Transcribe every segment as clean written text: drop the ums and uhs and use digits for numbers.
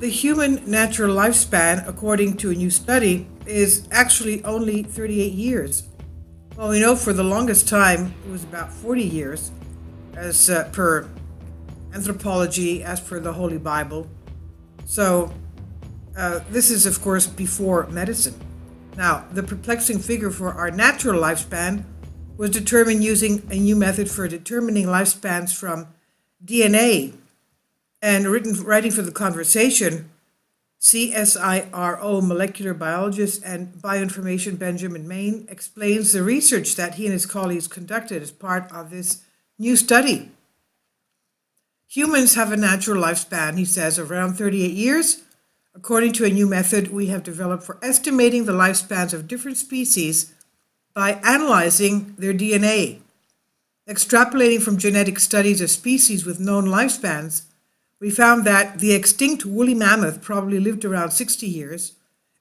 The human natural lifespan, according to a new study, is actually only 38 years. Well, we know for the longest time it was about 40 years, as per anthropology, as per the Holy Bible. So this is, of course, before medicine. Now, the perplexing figure for our natural lifespan was determined using a new method for determining lifespans from DNA. And writing for the conversation, CSIRO molecular biologist and bioinformation Benjamin Main explains the research that he and his colleagues conducted as part of this new study. Humans have a natural lifespan, he says, of around 38 years, according to a new method we have developed for estimating the lifespans of different species by analyzing their DNA. Extrapolating from genetic studies of species with known lifespans, we found that the extinct woolly mammoth probably lived around 60 years,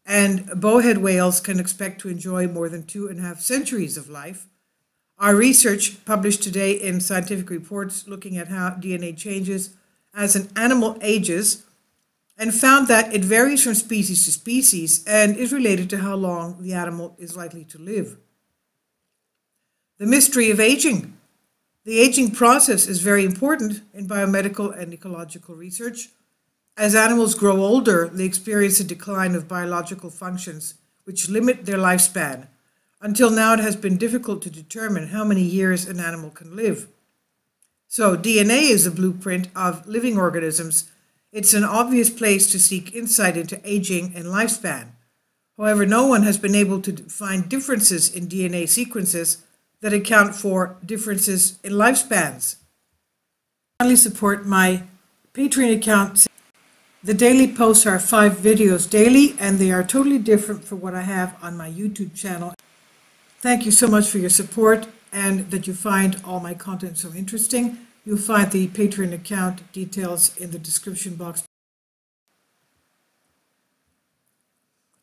and bowhead whales can expect to enjoy more than 2.5 centuries of life. Our research, published today in Scientific Reports, looking at how DNA changes as an animal ages, and found that it varies from species to species and is related to how long the animal is likely to live. The mystery of aging. The aging process is very important in biomedical and ecological research. As animals grow older, they experience a decline of biological functions, which limit their lifespan. Until now, it has been difficult to determine how many years an animal can live. So, DNA is a blueprint of living organisms. It's an obvious place to seek insight into aging and lifespan. However, no one has been able to find differences in DNA sequences that account for differences in lifespans. Kindly support my Patreon account. The daily posts are 5 videos daily, and they are totally different from what I have on my YouTube channel. Thank you so much for your support and that you find all my content so interesting. You'll find the Patreon account details in the description box.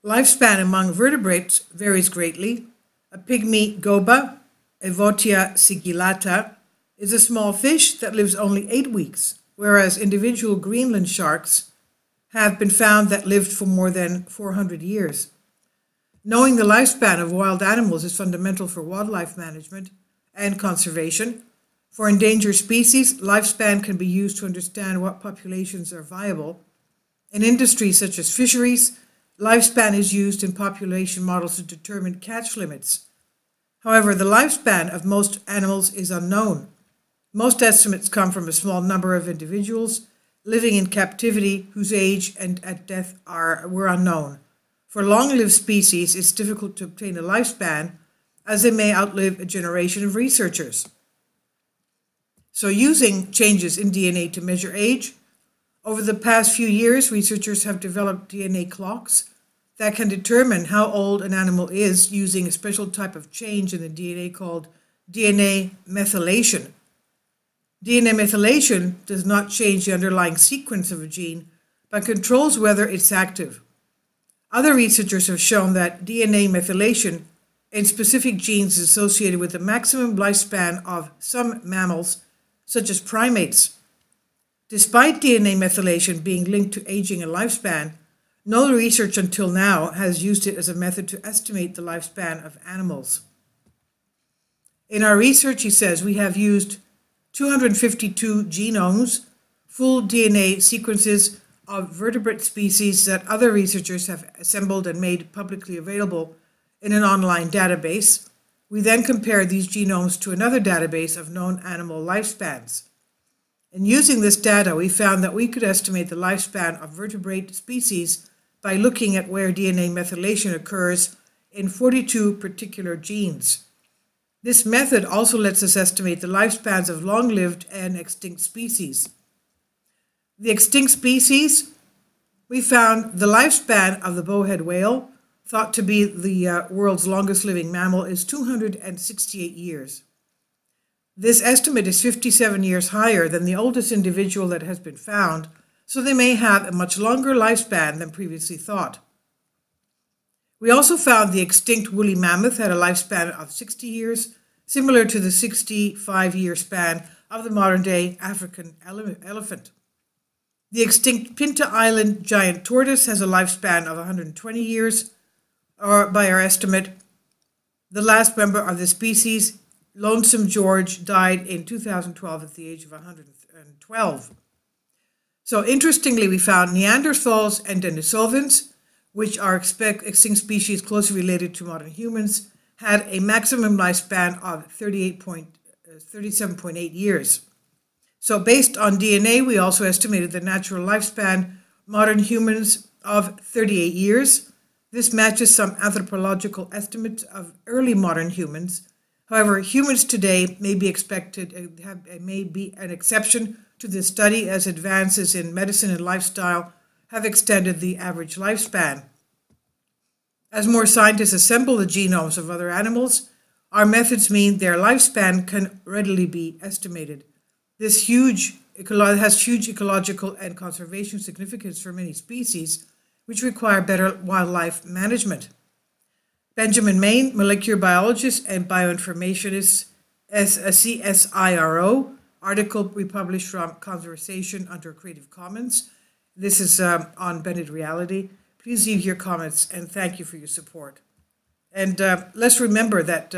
Lifespan among vertebrates varies greatly. A pygmy goba, Evotia sigillata, is a small fish that lives only 8 weeks, whereas individual Greenland sharks have been found that lived for more than 400 years. Knowing the lifespan of wild animals is fundamental for wildlife management and conservation. For endangered species, lifespan can be used to understand what populations are viable. In industries such as fisheries, lifespan is used in population models to determine catch limits. However, the lifespan of most animals is unknown. Most estimates come from a small number of individuals living in captivity whose age and at death were unknown. For long-lived species, it's difficult to obtain a lifespan as they may outlive a generation of researchers. So using changes in DNA to measure age, over the past few years, researchers have developed DNA clocks that can determine how old an animal is using a special type of change in the DNA called DNA methylation. DNA methylation does not change the underlying sequence of a gene, but controls whether it's active. Other researchers have shown that DNA methylation in specific genes is associated with the maximum lifespan of some mammals, such as primates. Despite DNA methylation being linked to aging and lifespan, no research until now has used it as a method to estimate the lifespan of animals. In our research, he says, we have used 252 genomes, full DNA sequences of vertebrate species that other researchers have assembled and made publicly available in an online database. We then compared these genomes to another database of known animal lifespans. In using this data, we found that we could estimate the lifespan of vertebrate species by looking at where DNA methylation occurs in 42 particular genes. This method also lets us estimate the lifespans of long-lived and extinct species. The extinct species, we found the lifespan of the bowhead whale, thought to be the world's longest living mammal, is 268 years. This estimate is 57 years higher than the oldest individual that has been found, so they may have a much longer lifespan than previously thought. We also found the extinct woolly mammoth had a lifespan of 60 years, similar to the 65-year span of the modern-day African elephant. The extinct Pinta Island giant tortoise has a lifespan of 120 years, or by our estimate. The last member of the species, Lonesome George, died in 2012 at the age of 112. So interestingly, we found Neanderthals and Denisovans, which are extinct species closely related to modern humans, had a maximum lifespan of 37.8 years. So based on DNA, we also estimated the natural lifespan modern humans of 38 years. This matches some anthropological estimates of early modern humans. However, humans today may be an exception to this study, as advances in medicine and lifestyle have extended the average lifespan. As more scientists assemble the genomes of other animals, our methods mean their lifespan can readily be estimated. This has huge ecological and conservation significance for many species, which require better wildlife management. Benjamin Main, molecular biologist and bioinformationist, as a CSIRO, article republished from Conversation under Creative Commons. This is on Bended Reality. Please leave your comments, and thank you for your support. And let's remember that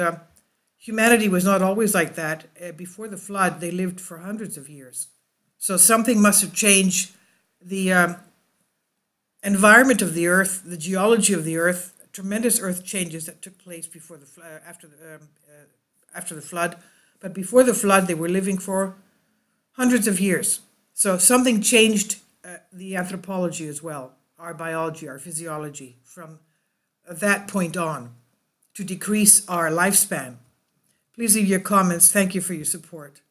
humanity was not always like that. Before the flood, they lived for hundreds of years. So something must have changed the environment of the earth, the geology of the earth, tremendous earth changes that took place before the after the flood. But before the flood, they were living for hundreds of years. So something changed the anthropology as well, our biology, our physiology, from that point on, to decrease our lifespan. Please leave your comments. Thank you for your support.